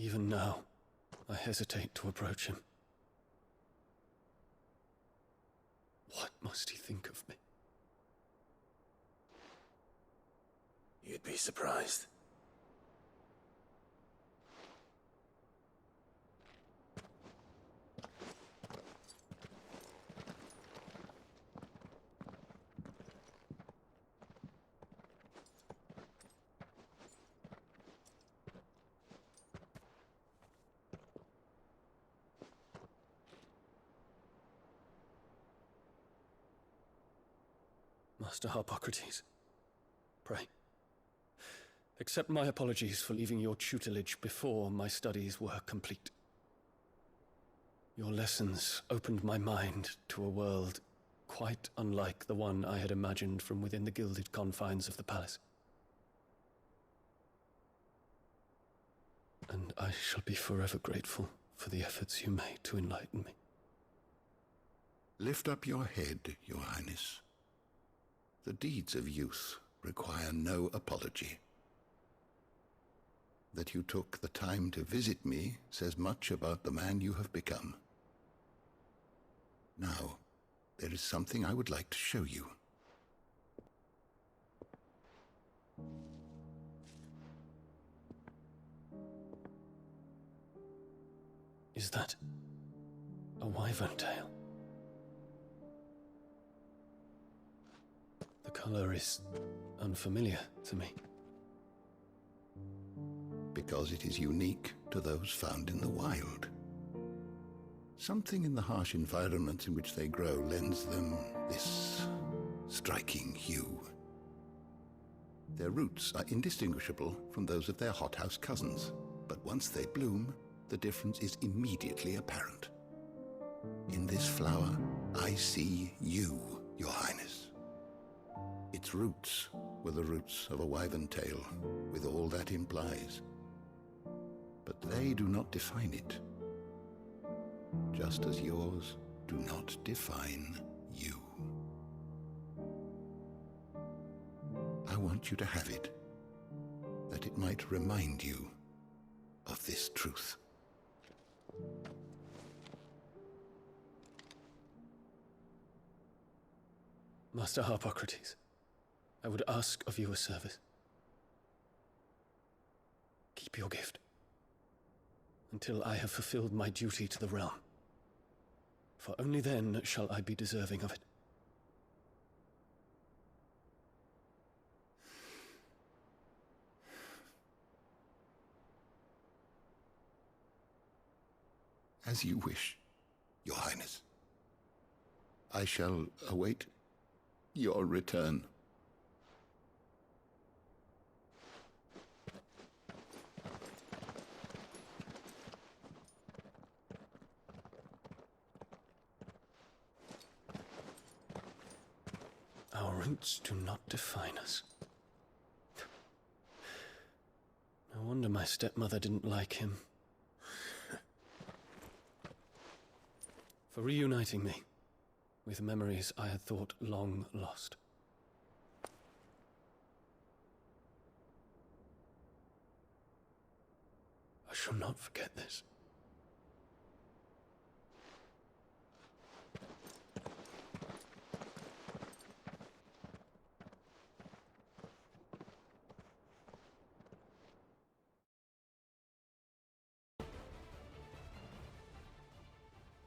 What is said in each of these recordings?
Even now, I hesitate to approach him. What must he think of me? You'd be surprised. Master Harpocrates, pray, accept my apologies for leaving your tutelage before my studies were complete. Your lessons opened my mind to a world quite unlike the one I had imagined from within the gilded confines of the palace. And I shall be forever grateful for the efforts you made to enlighten me. Lift up your head, Your Highness. The deeds of youth require no apology. That you took the time to visit me says much about the man you have become. Now, there is something I would like to show you. Is that a wyvern tail? The color is unfamiliar to me. Because it is unique to those found in the wild. Something in the harsh environment in which they grow lends them this striking hue. Their roots are indistinguishable from those of their hothouse cousins, but once they bloom, the difference is immediately apparent. In this flower, I see you, Your Highness. Its roots were the roots of a wyvern tail, with all that implies. But they do not define it, just as yours do not define you. I want you to have it, that it might remind you of this truth. Master Harpocrates, I would ask of you a service. Keep your gift until I have fulfilled my duty to the realm, for only then shall I be deserving of it. As you wish, Your Highness. I shall await your return. Our roots do not define us. No wonder my stepmother didn't like him. For reuniting me with memories I had thought long lost. I shall not forget this.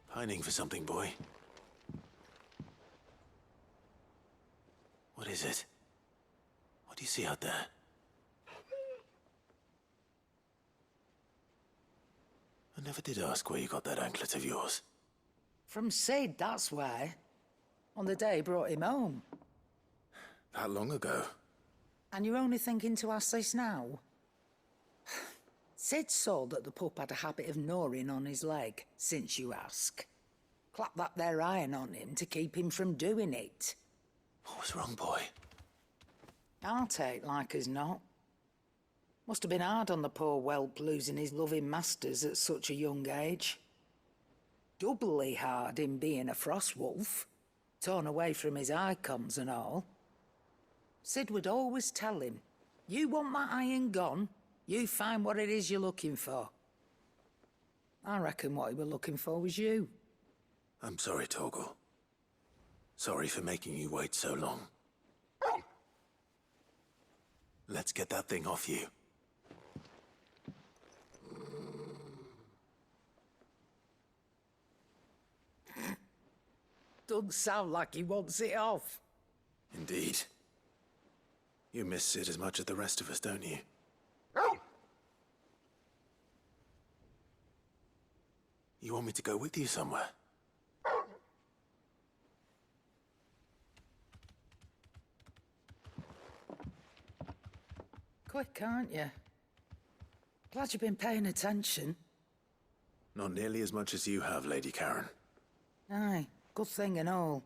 Pining for something, boy. What is it? What do you see out there? I never did ask where you got that anklet of yours. From Sid, that's why. On the day he brought him home. That long ago? And you're only thinking to ask this now? Sid saw that the pup had a habit of gnawing on his leg, since you ask. Clap that there iron on him to keep him from doing it. What was wrong, boy? I'll take like as not. Must have been hard on the poor whelp losing his loving masters at such a young age. Doubly hard in being a frost wolf, torn away from his icons and all. Sid would always tell him, you want that iron gone, you find what it is you're looking for. I reckon what he were looking for was you. I'm sorry, Torgal. Sorry for making you wait so long. Let's get that thing off you. Doesn't sound like he wants it off. Indeed. You miss Sid as much as the rest of us, don't you? You want me to go with you somewhere? Quick, aren't you? Glad you've been paying attention. Not nearly as much as you have, Lady Karen. Aye, good thing and all.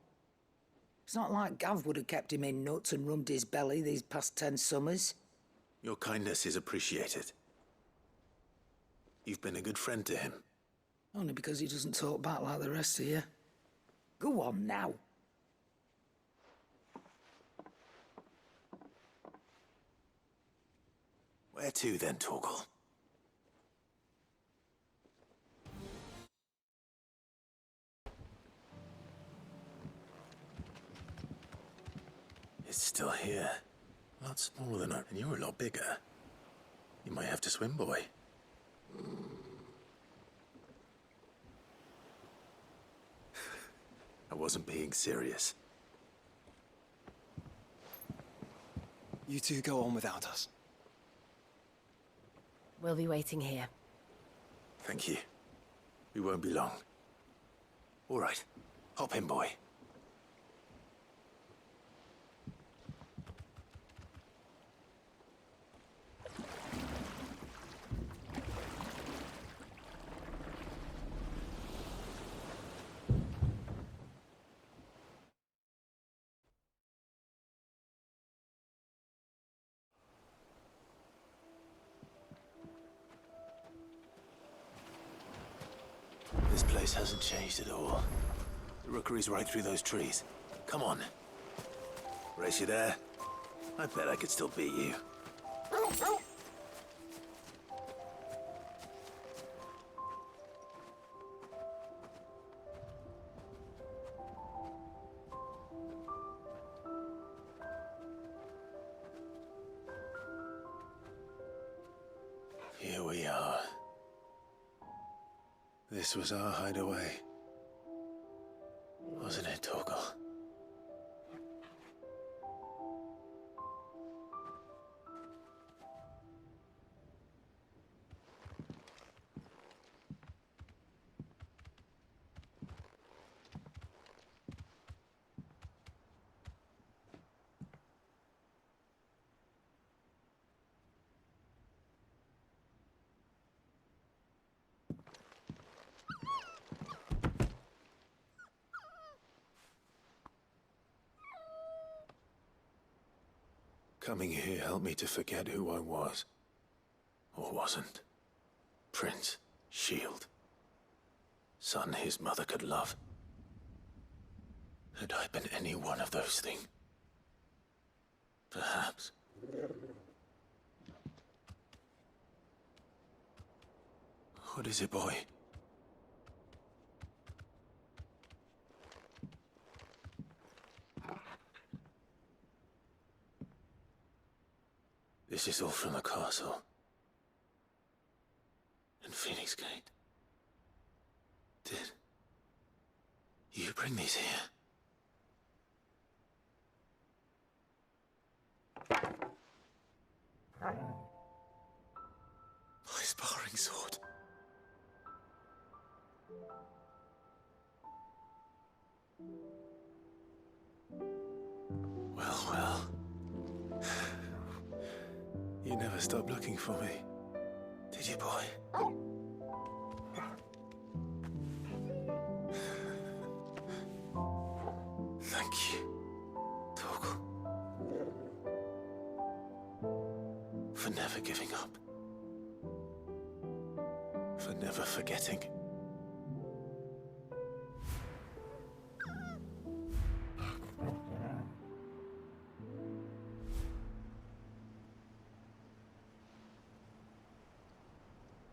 It's not like Gav would have kept him in nuts and rubbed his belly these past 10 summers. Your kindness is appreciated. You've been a good friend to him. Only because he doesn't talk back like the rest of you. Go on now. Where to then, Torgal? It's still here. A lot smaller than I... And you're a lot bigger. You might have to swim, boy. I wasn't being serious. You two go on without us. We'll be waiting here. Thank you. We won't be long. All right. Hop in, boy. This place hasn't changed at all. The rookery's right through those trees. Come on. Race you there? I bet I could still beat you. Here we are. This was our hideaway. Wasn't it, Torgal? Coming here helped me to forget who I was. Or wasn't. Prince, Shield. Son his mother could love. Had I been any one of those things? Perhaps. What is it, boy? This is all from the castle. And Phoenix Gate. Did you bring these here? My sparring sword. Well, well. You never stopped looking for me, did you, boy? Thank you, Torgal. For never giving up. For never forgetting.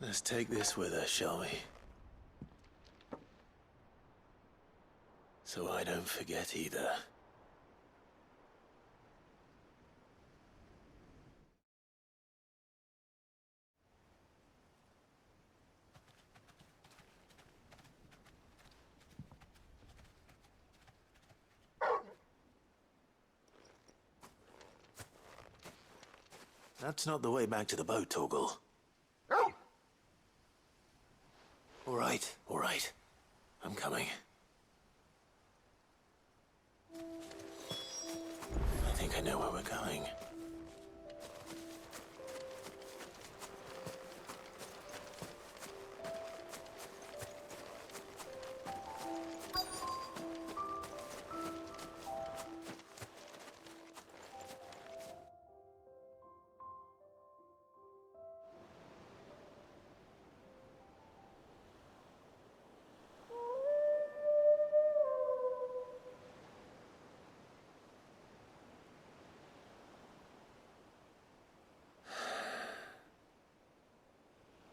Let's take this with us, shall we? So I don't forget either. That's not the way back to the boat, Torgal. All right. I'm coming. I think I know where we're going.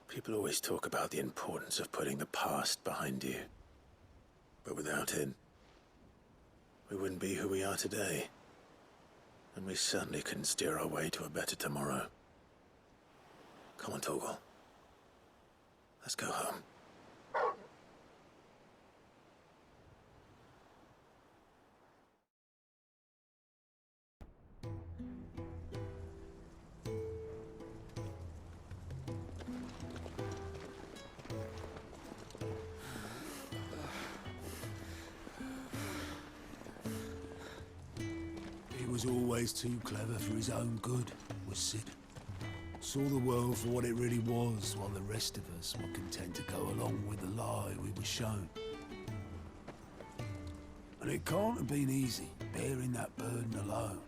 People always talk about the importance of putting the past behind you. But without it, we wouldn't be who we are today. And we certainly couldn't steer our way to a better tomorrow. Come on, Torgal. Let's go home. He was always too clever for his own good, was Sid. Saw the world for what it really was, while the rest of us were content to go along with the lie we were shown. And it can't have been easy, bearing that burden alone.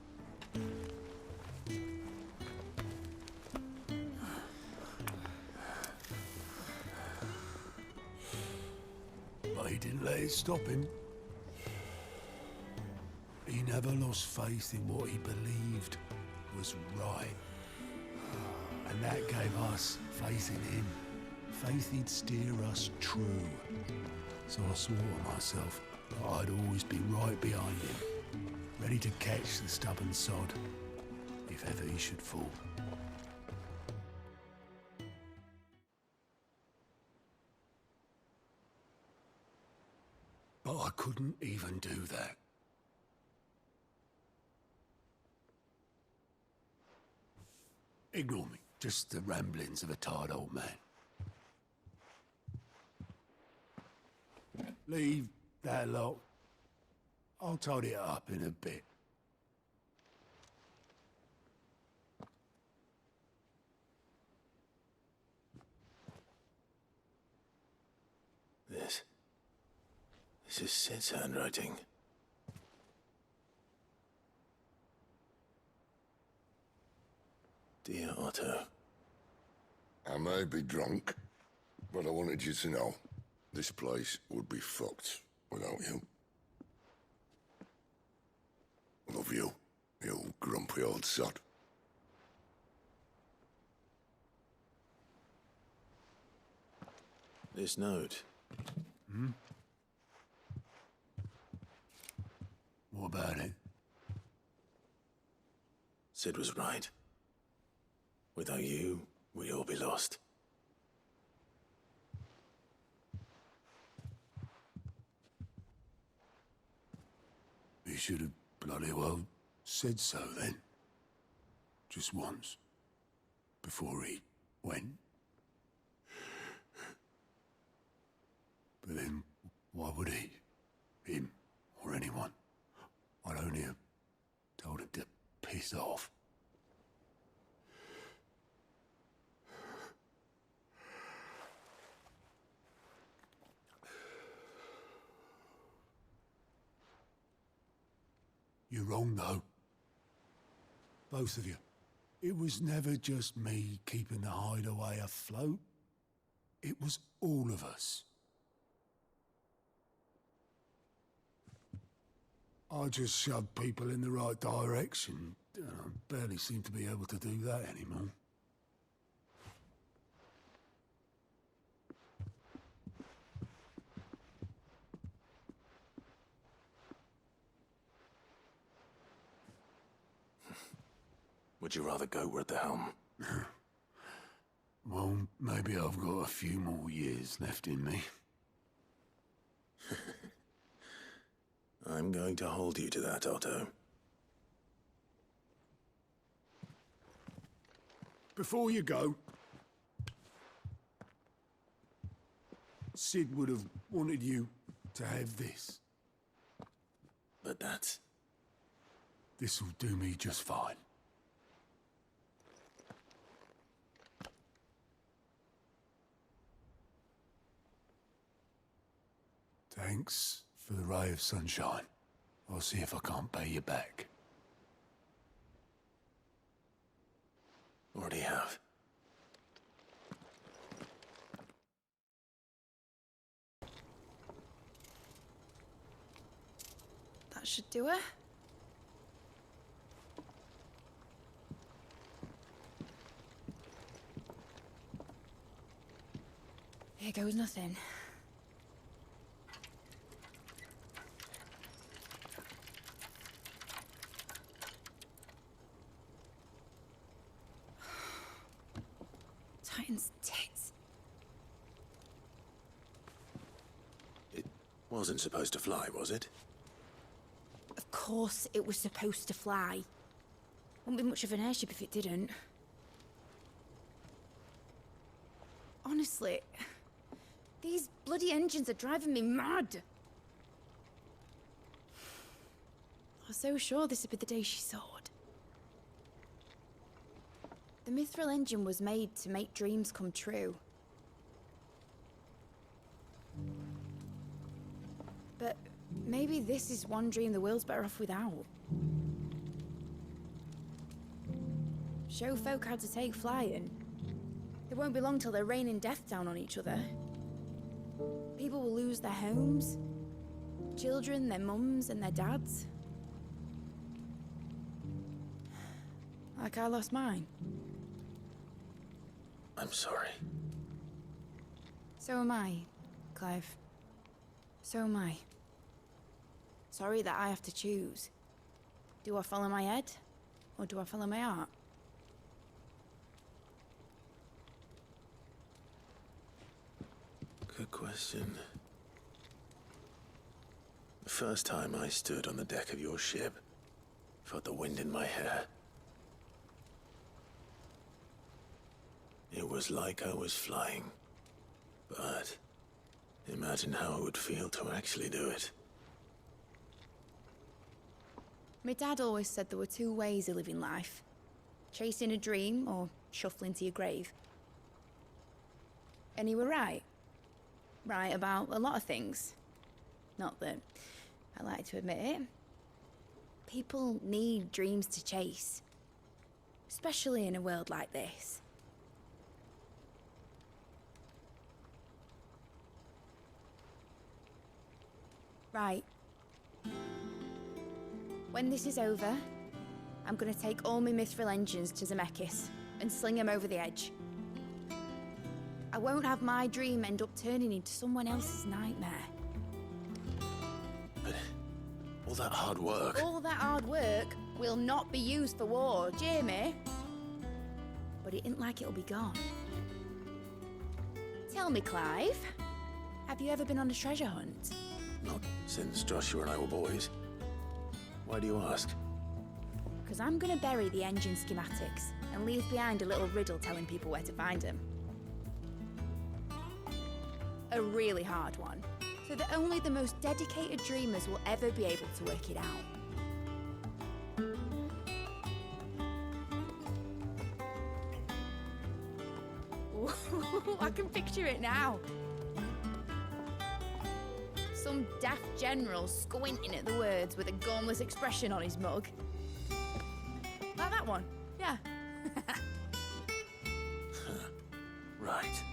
But he didn't let it stop him. He never lost faith in what he believed was right. And that gave us faith in him. Faith he'd steer us true. So I swore to myself that I'd always be right behind him, ready to catch the stubborn sod, if ever he should fall. But I couldn't even do that. Ignore me. Just the ramblings of a tired old man. Leave that lot. I'll tidy it up in a bit. This is Sid's handwriting. Dear Otto. I may be drunk, but I wanted you to know this place would be fucked without you. Love you, you grumpy old sod. This note. What about it? Sid was right. Without you, we'd all be lost. He should have bloody well said so then. Just once. Before he went. But then, why would he? Him, or anyone? I'd only have told him to piss off. You're wrong, though. Both of you. It was never just me keeping the hideaway afloat. It was all of us. I just shoved people in the right direction, and I barely seem to be able to do that anymore. Would you rather go at the helm? Well, maybe I've got a few more years left in me. I'm going to hold you to that, Otto. Before you go, Sid would have wanted you to have this. But that's... This'll do me just fine. Thanks for the ray of sunshine. I'll see if I can't pay you back. Already have. That should do it. Here goes nothing. Titan's tits. It wasn't supposed to fly, was it? Of course it was supposed to fly. Wouldn't be much of an airship if it didn't. Honestly, these bloody engines are driving me mad. I was so sure this would be the day she soared. The Mithril engine was made to make dreams come true. But maybe this is one dream the world's better off without. Show folk how to take flying. It won't be long till they're raining death down on each other. People will lose their homes. Children, their mums and their dads. Like I lost mine. I'm sorry. So am I, Clive. So am I. Sorry that I have to choose. Do I follow my head, or do I follow my heart? Good question. The first time I stood on the deck of your ship, felt the wind in my hair. It was like I was flying. But imagine how it would feel to actually do it. My dad always said there were two ways of living life. Chasing a dream or shuffling to your grave. And he were right. Right about a lot of things. Not that I like to admit it. People need dreams to chase. Especially in a world like this. Right. When this is over, I'm gonna take all my Mithril engines to Zemeckis and sling them over the edge. I won't have my dream end up turning into someone else's nightmare. But all that hard work... All that hard work will not be used for war, Jamie. But it ain't like it'll be gone. Tell me, Clive, have you ever been on a treasure hunt? Not since Joshua and I were boys. Why do you ask? Because I'm gonna bury the engine schematics and leave behind a little riddle telling people where to find them. A really hard one, so that only the most dedicated dreamers will ever be able to work it out. Ooh, I can picture it now. Some daft general squinting at the words with a gormless expression on his mug. Like that one, yeah. Right.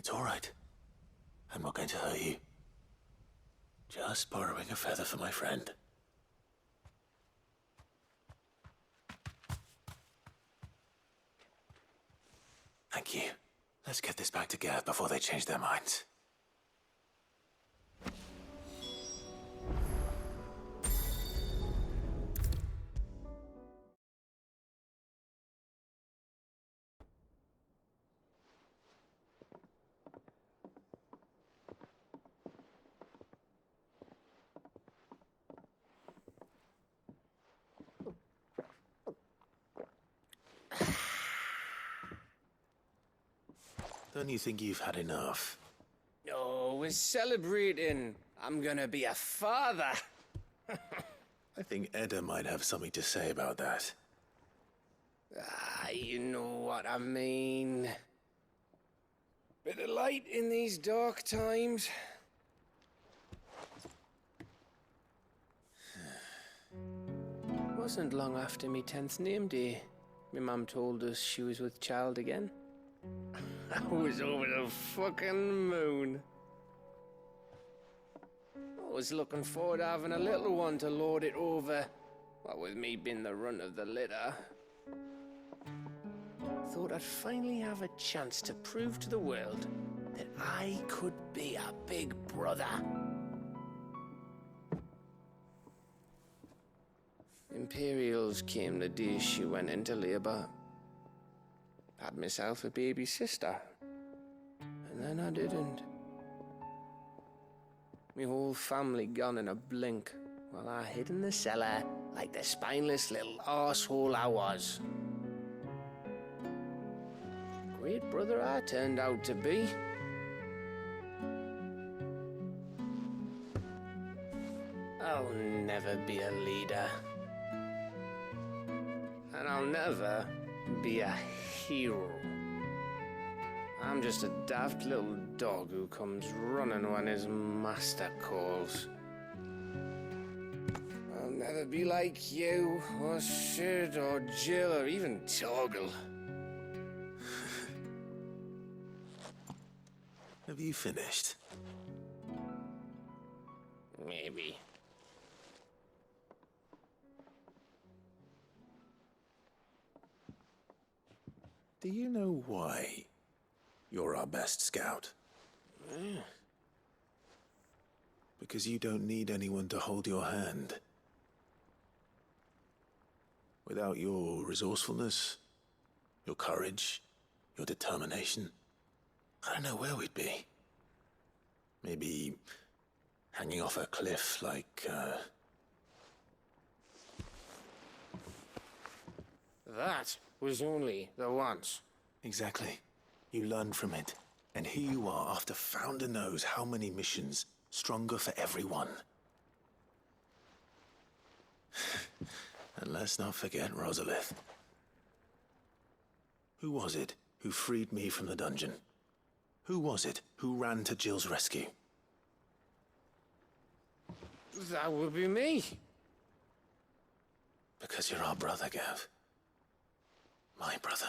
It's all right. I'm not going to hurt you. Just borrowing a feather for my friend. Thank you. Let's get this back to Gav before they change their minds. Don't you think you've had enough? Oh, we're celebrating. I'm gonna be a father. I think Edda might have something to say about that. Ah, you know what I mean. Bit of light in these dark times. Wasn't long after me 10th name day. My mum told us she was with child again. I was over the fucking moon. I was looking forward to having a little one to lord it over. What with me being the runt of the litter. Thought I'd finally have a chance to prove to the world that I could be a big brother. Imperials came the day she went into labour. Had myself a baby sister. And then I didn't. My whole family gone in a blink, while I hid in the cellar like the spineless little arsehole I was. Great brother I turned out to be. I'll never be a leader. And I'll never be a hero. I'm just a daft little dog who comes running when his master calls. I'll never be like you, or Sid, or Jill, or even Torgal. Have you finished? Maybe. Do you know why you're our best scout? Because you don't need anyone to hold your hand. Without your resourcefulness, your courage, your determination, I don't know where we'd be. Maybe hanging off a cliff like, That was only the once. Exactly. You learned from it. And here you are after Founder knows how many missions, stronger for everyone. And let's not forget Rosalith. Who was it who freed me from the dungeon? Who was it who ran to Jill's rescue? That would be me. Because you're our brother, Gav. My brother.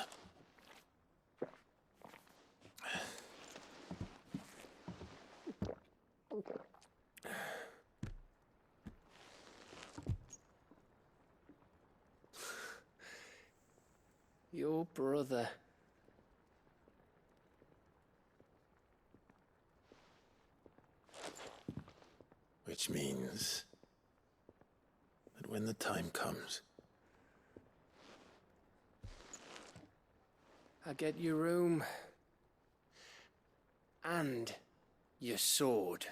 Your brother. Which means that when the time comes, I get your room. And your sword.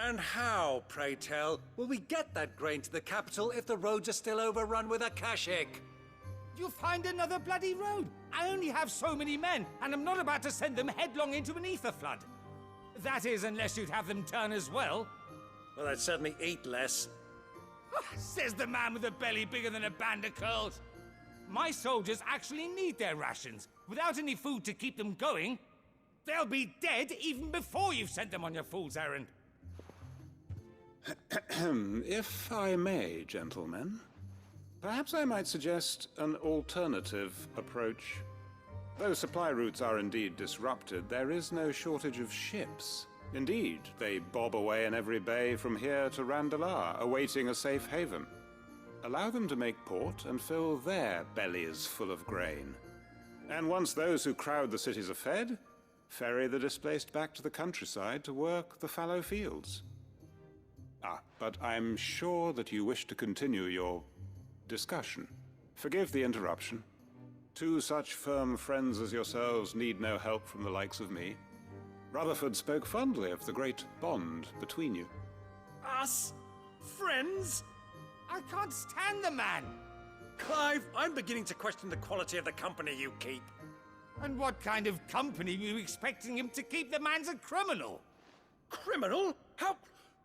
And how, pray tell, will we get that grain to the capital if the roads are still overrun with Akashic? You'll find another bloody road. I only have so many men, and I'm not about to send them headlong into an ether flood. That is, unless you'd have them turn as well. Well, I'd certainly eat less. Says the man with a belly bigger than a band of curls. My soldiers actually need their rations. Without any food to keep them going, they'll be dead even before you've sent them on your fool's errand. If I may, gentlemen, perhaps I might suggest an alternative approach. Though supply routes are indeed disrupted, there is no shortage of ships. Indeed, they bob away in every bay from here to Randalar, awaiting a safe haven. Allow them to make port and fill their bellies full of grain. And once those who crowd the cities are fed, ferry the displaced back to the countryside to work the fallow fields. But I'm sure that you wish to continue your discussion. Forgive the interruption. Two such firm friends as yourselves need no help from the likes of me. Rutherford spoke fondly of the great bond between you. Us? Friends? I can't stand the man. Clive, I'm beginning to question the quality of the company you keep. And what kind of company were you expecting him to keep? The man's a criminal. Criminal?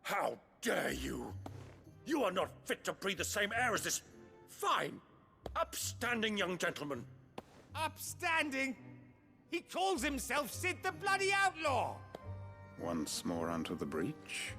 How dare you? You are not fit to breathe the same air as this fine, upstanding young gentleman. Upstanding? He calls himself Sid the Bloody Outlaw! Once more onto the breach.